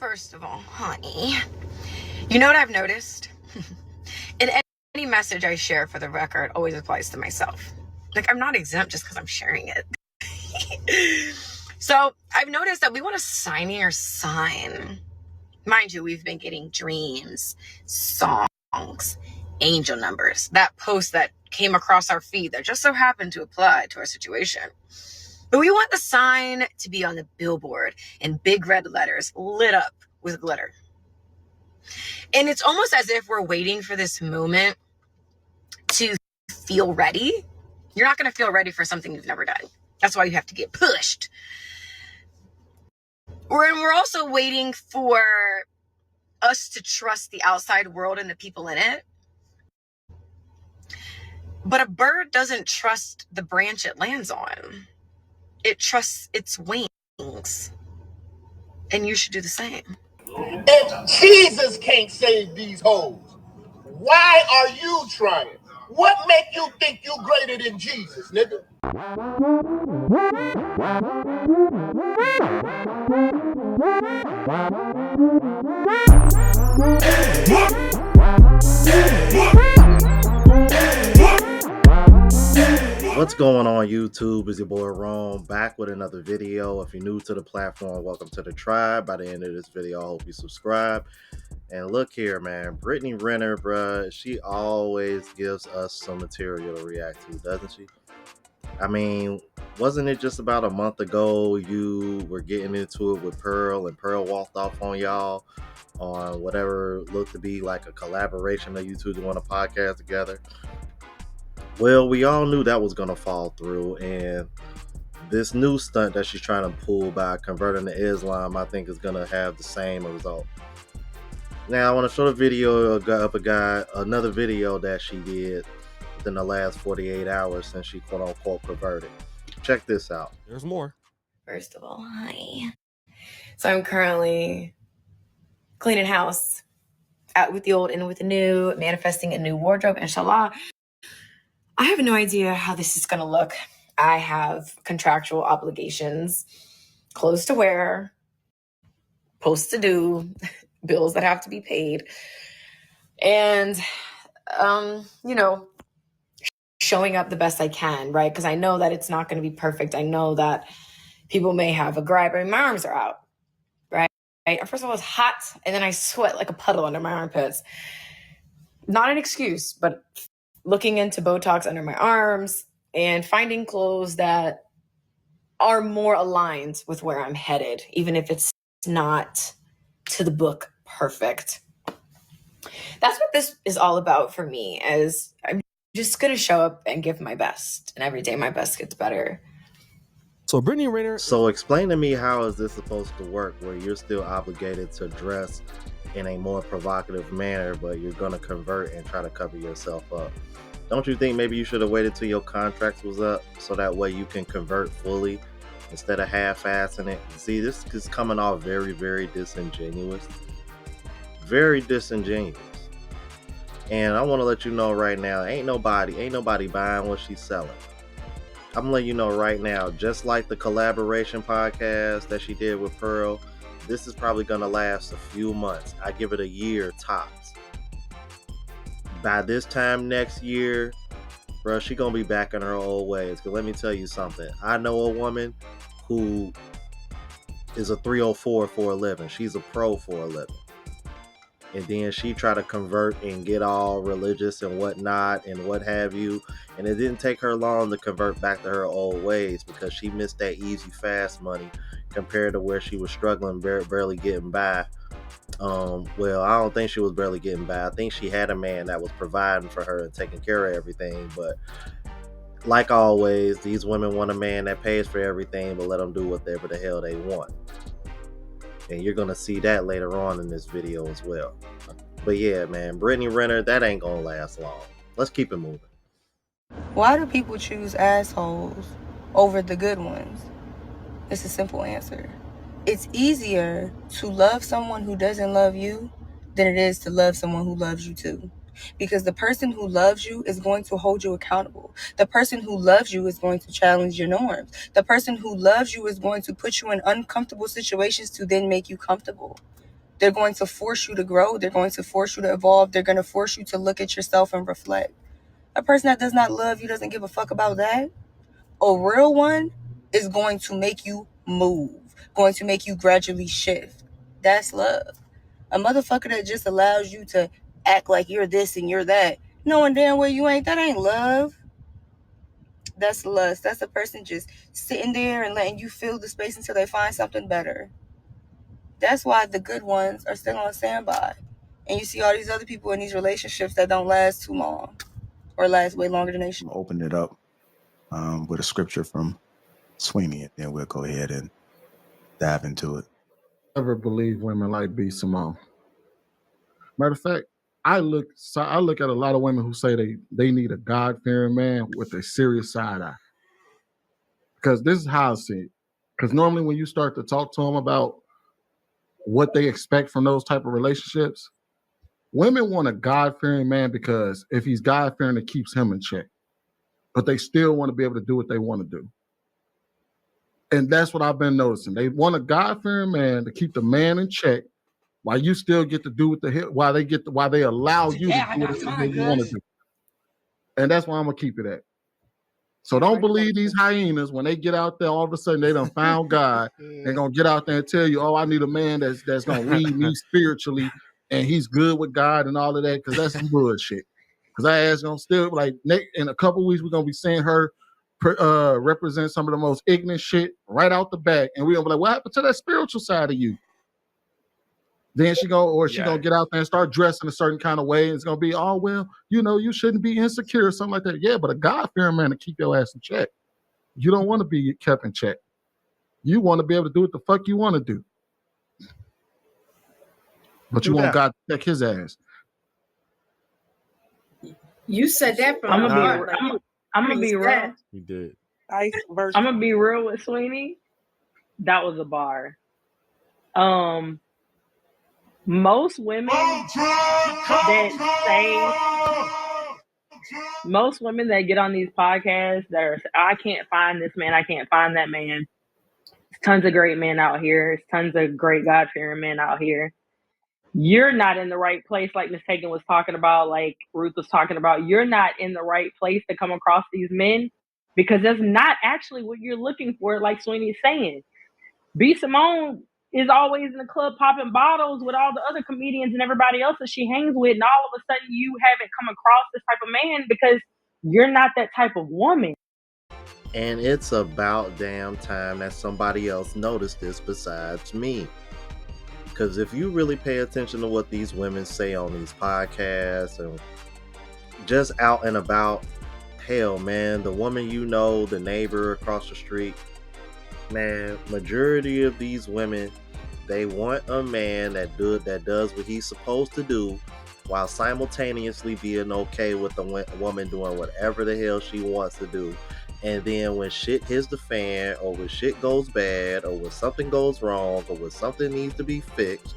First of all, honey, you know what I've noticed? In any message I share, for the record, always applies to myself. Like, I'm not exempt just because I'm sharing it. So I've noticed that we want to sign your sign. Mind you, we've been getting dreams, songs, angel numbers, that post that came across our feed that just so happened to apply to our situation. But we want the sign to be on the billboard in big red letters, lit up with glitter. And it's almost as if we're waiting for this moment to feel ready. You're not going to feel ready for something you've never done. That's why you have to get pushed. We're also waiting for us to trust the outside world and the people in it. But a bird doesn't trust the branch it lands on. It trusts its wings. And you should do the same. If Jesus can't save these hoes, why are you trying? What make you think you greater than Jesus, nigga? What's going on YouTube? Is your boy Rome back with another video. If you're new to the platform, welcome to the tribe. By the end of this video, I hope you subscribe. And look here, man, Brittany Renner, bruh, she always gives us some material to react to, doesn't she? I mean, wasn't it just about a month ago you were getting into it with Pearl, and Pearl walked off on y'all on whatever looked to be like a collaboration of you two doing a podcast together? Well, we all knew that was going to fall through, and this new stunt that she's trying to pull by converting to Islam, I think is going to have the same result. Now, I want to show the video of another video that she did within the last 48 hours since she quote-unquote converted. Check this out. There's more. First of all, hi. So I'm currently cleaning house, out with the old and with the new, manifesting a new wardrobe, inshallah. I have no idea how this is going to look. I have contractual obligations, clothes to wear, posts to do, bills that have to be paid, and, showing up the best I can, right? Because I know that it's not going to be perfect. I know that people may have a gripe. I mean, my arms are out, right? First of all, it's hot, and then I sweat like a puddle under my armpits. Not an excuse, but looking into Botox under my arms and finding clothes that are more aligned with where I'm headed, even if it's not to the book perfect. That's what this is all about for me, as I'm just going to show up and give my best, and every day my best gets better. So Brittany Renner. So explain to me, how is this supposed to work where you're still obligated to dress in a more provocative manner, but you're going to convert and try to cover yourself up? Don't you think maybe you should have waited till your contract was up so that way you can convert fully instead of half-assing it? See, this is coming off very, very disingenuous. Very disingenuous. And I want to let you know right now, ain't nobody buying what she's selling. I'm gonna let you know right now, just like the collaboration podcast that she did with Pearl, this is probably gonna last a few months. I give it a year tops. By this time next year, bro, she gonna be back in her old ways. Cause let me tell you something. I know a woman who is a 304 for a living. She's a pro for a living. And then she tried to convert and get all religious and whatnot and what have you. And it didn't take her long to convert back to her old ways because she missed that easy, fast money compared to where she was struggling, barely getting by. Well, I don't think she was barely getting by. I think she had a man that was providing for her and taking care of everything. But like always, these women want a man that pays for everything, but let them do whatever the hell they want. And you're going to see that later on in this video as well. But yeah, man, Brittany Renner, that ain't going to last long. Let's keep it moving. Why do people choose assholes over the good ones? It's a simple answer. It's easier to love someone who doesn't love you than it is to love someone who loves you too. Because the person who loves you is going to hold you accountable. The person who loves you is going to challenge your norms. The person who loves you is going to put you in uncomfortable situations to then make you comfortable. They're going to force you to grow. They're going to force you to evolve. They're going to force you to look at yourself and reflect. A person that does not love you, doesn't give a fuck about that. A real one is going to make you move, going to make you gradually shift. That's love. A motherfucker that just allows you to act like you're this and you're that, knowing damn well you ain't, that ain't love. That's lust. That's a person just sitting there and letting you fill the space until they find something better. That's why the good ones are still on standby. And you see all these other people in these relationships that don't last too long or last way longer than they should. Open it up with a scripture from Sweeney, and then we'll go ahead and dive into it. Never believe women like B. Simone. Matter of fact, I look at a lot of women who say they need a God-fearing man with a serious side eye. Because this is how I see it. Because normally when you start to talk to them about what they expect from those type of relationships, women want a God-fearing man because if he's God-fearing, it keeps him in check. But they still want to be able to do what they want to do. And that's what I've been noticing. They want a God-fearing man to keep the man in check while you still get to do what while they allow you to do what you want to do. And that's why I'm gonna keep it at. So don't believe these hyenas when they get out there, all of a sudden they done found God. They're gonna get out there and tell you, oh, I need a man that's gonna lead me spiritually and he's good with God and all of that, because that's some bullshit. Because I ass gonna still, like, in a couple of weeks, we're gonna be seeing her represent some of the most ignorant shit right out the back, and we're gonna be like, what happened to that spiritual side of you? Then she gonna get out there and start dressing a certain kind of way. And it's gonna be, oh, well, you shouldn't be insecure or something like that. Yeah, but a God-fearing man to keep your ass in check. You don't want to be kept in check. You want to be able to do what the fuck you want to do. But you want God to check his ass. You said that from I'm gonna be real. You did. I'm gonna be real with Sweeney. That was a bar. Most women that get on these podcasts that are, I can't find this man, I can't find that man. There's tons of great men out here. There's tons of great God-fearing men out here. You're not in the right place, like Miss Hagen was talking about, like Ruth was talking about. You're not in the right place to come across these men because that's not actually what you're looking for, like Sweeney's saying. B. Simone is always in the club popping bottles with all the other comedians and everybody else that she hangs with, and all of a sudden you haven't come across this type of man because you're not that type of woman. And it's about damn time that somebody else noticed this besides me. Because if you really pay attention to what these women say on these podcasts and just out and about, hell, man, the woman the neighbor across the street, man, majority of these women, they want a man that does what he's supposed to do while simultaneously being okay with the woman doing whatever the hell she wants to do. And then when shit hits the fan, or when shit goes bad, or when something goes wrong, or when something needs to be fixed,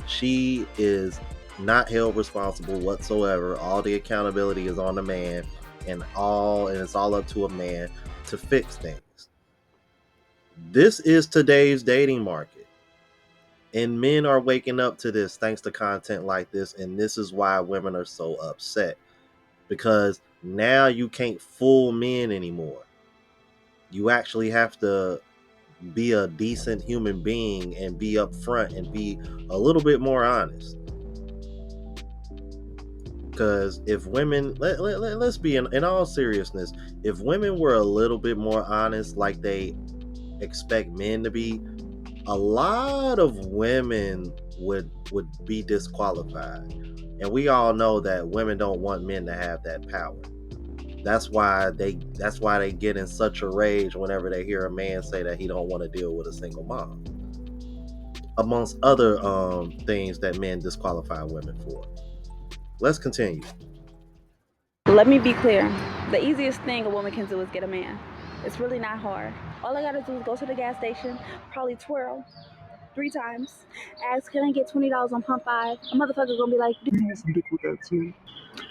she is not held responsible whatsoever. All the accountability is on the man, and it's all up to a man to fix things. This is today's dating market. And men are waking up to this thanks to content like this, and this is why women are so upset. Because now you can't fool men anymore. You actually have to be a decent human being and be upfront and be a little bit more honest. Because if women, let's be in all seriousness, if women were a little bit more honest like they expect men to be, a lot of women would be disqualified. And we all know that women don't want men to have that power. That's why they get in such a rage whenever they hear a man say that he don't want to deal with a single mom. Amongst other things that men disqualify women for. Let's continue. Let me be clear. The easiest thing a woman can do is get a man. It's really not hard. All I gotta do is go to the gas station, probably twirl 3 times, ask, can I get $20 on pump 5? A motherfucker gonna be like,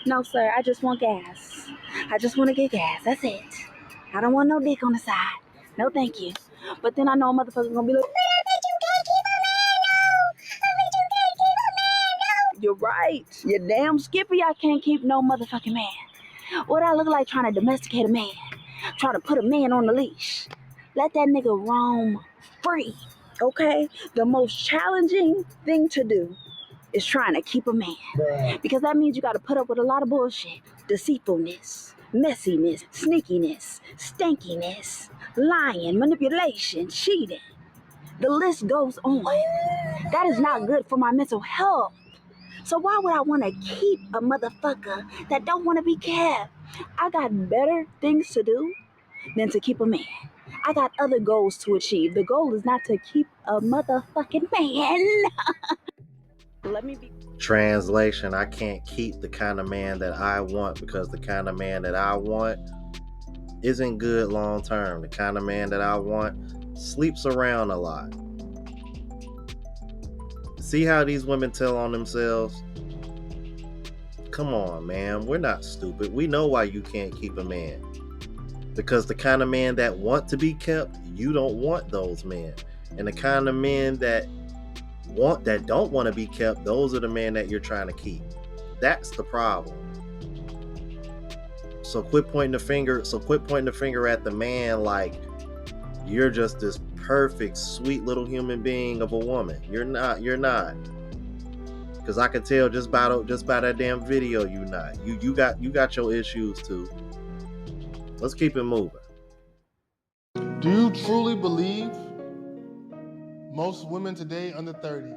no sir, I just want gas. I just want to get gas, that's it. I don't want no dick on the side. No thank you. But then I know a motherfucker gonna be like, I bet you can't keep a man, no. I bet you can't You're right. You're damn skippy. I can't keep no motherfucking man. What I look like trying to domesticate a man, trying to put a man on the leash. Let that nigga roam free, okay? The most challenging thing to do is trying to keep a man. Because that means you got to put up with a lot of bullshit. Deceitfulness, messiness, sneakiness, stinkiness, lying, manipulation, cheating. The list goes on. That is not good for my mental health. So why would I want to keep a motherfucker that don't want to be kept? I got better things to do than to keep a man. I got other goals to achieve. The goal is not to keep a motherfucking man. Let me be. Translation, I can't keep the kind of man that I want because the kind of man that I want isn't good long term. The kind of man that I want sleeps around a lot. See how these women tell on themselves? Come on, man. We're not stupid. We know why you can't keep a man. Because the kind of man that want to be kept, you don't want those men. And the kind of men that don't want to be kept, those are the men that you're trying to keep. That's the problem. So quit pointing the finger at the man like you're just this perfect, sweet little human being of a woman. You're not. Because I can tell just by that damn video you're not. You got your issues too. Let's keep it moving. Do you truly believe most women today under 30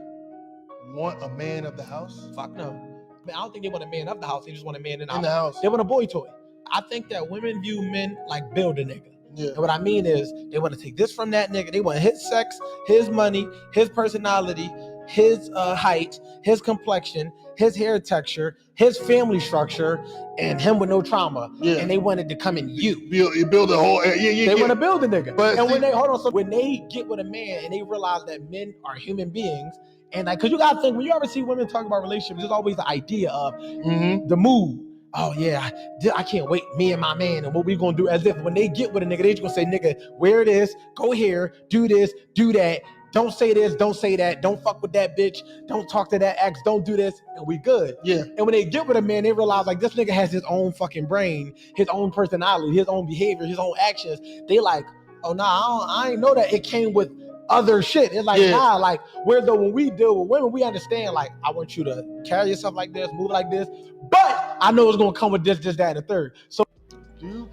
want a man of the house? Fuck no. I don't think they want a man of the house. They just want a man in the house. They want a boy toy. I think that women view men like build a nigga. Yeah. And what I mean is they want to take this from that nigga. They want his sex, his money, his personality, his height, his complexion, his hair texture, his family structure, and him with no trauma. Yeah. And they wanted to come in you. You build a whole They want to build a nigga. But and when they get with a man and they realize that men are human beings, and like, cause you gotta think, when you ever see women talk about relationships, there's always the idea of the mood. Oh yeah, I can't wait, me and my man, and what we gonna do, as if when they get with a nigga, they just gonna say, nigga, wear this, go here, do this, do that, don't say this, don't say that, don't fuck with that bitch, don't talk to that ex, don't do this, and we good. Yeah. And when they get with a man, they realize like this nigga has his own fucking brain, his own personality, his own behavior, his own actions. They like, oh nah, I ain't know that it came with other shit. It's like, nah, like, when we deal with women, we understand, like, I want you to carry yourself like this, move like this, but I know it's gonna come with this, that, and the third. So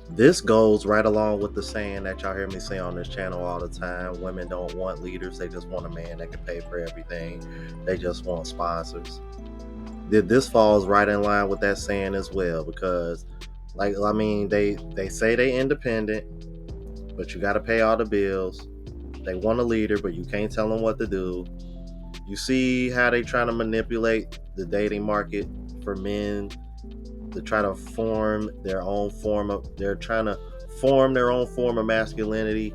this goes right along with the saying that y'all hear me say on this channel all the time. Women don't want leaders, they just want a man that can pay for everything. They just want sponsors. This falls right in line with that saying as well, because like, I mean, they say they independent, but you got to pay all the bills. They want a leader, but you can't tell them what to do. You see how they trying to manipulate the dating market for men to try to form their own form of masculinity,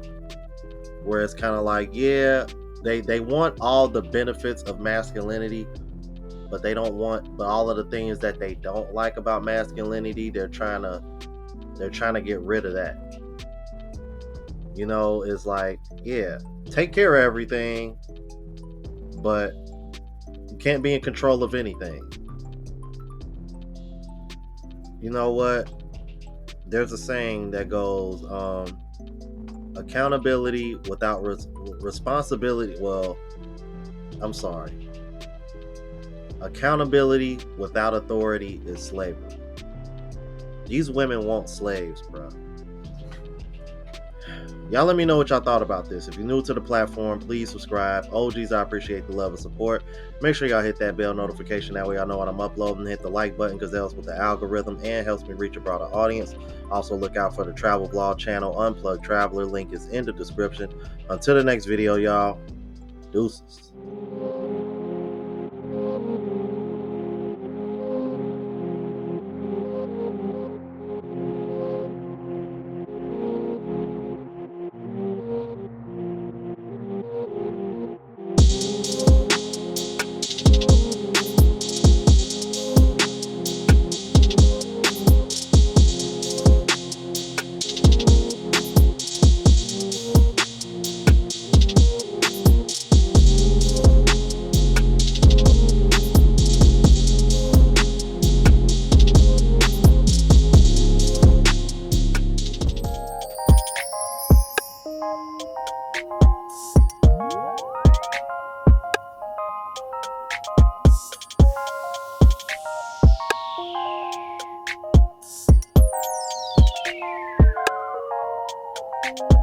where it's kind of like, yeah, they want all the benefits of masculinity, but they don't want, but all of the things that they don't like about masculinity, they're trying to get rid of that. You know, it's like, yeah, take care of everything, but you can't be in control of anything. You know what? There's a saying that goes, accountability without responsibility. Well, I'm sorry. Accountability without authority is slavery. These women want slaves, bro. Y'all let me know what y'all thought about this. If you're new to the platform, please subscribe. OGs, I appreciate the love and support. Make sure y'all hit that bell notification. That way y'all know when I'm uploading. Hit the like button because that helps with the algorithm and helps me reach a broader audience. Also, look out for the travel vlog channel, Unplugged Traveler. Link is in the description. Until the next video, y'all. Deuces. Bye.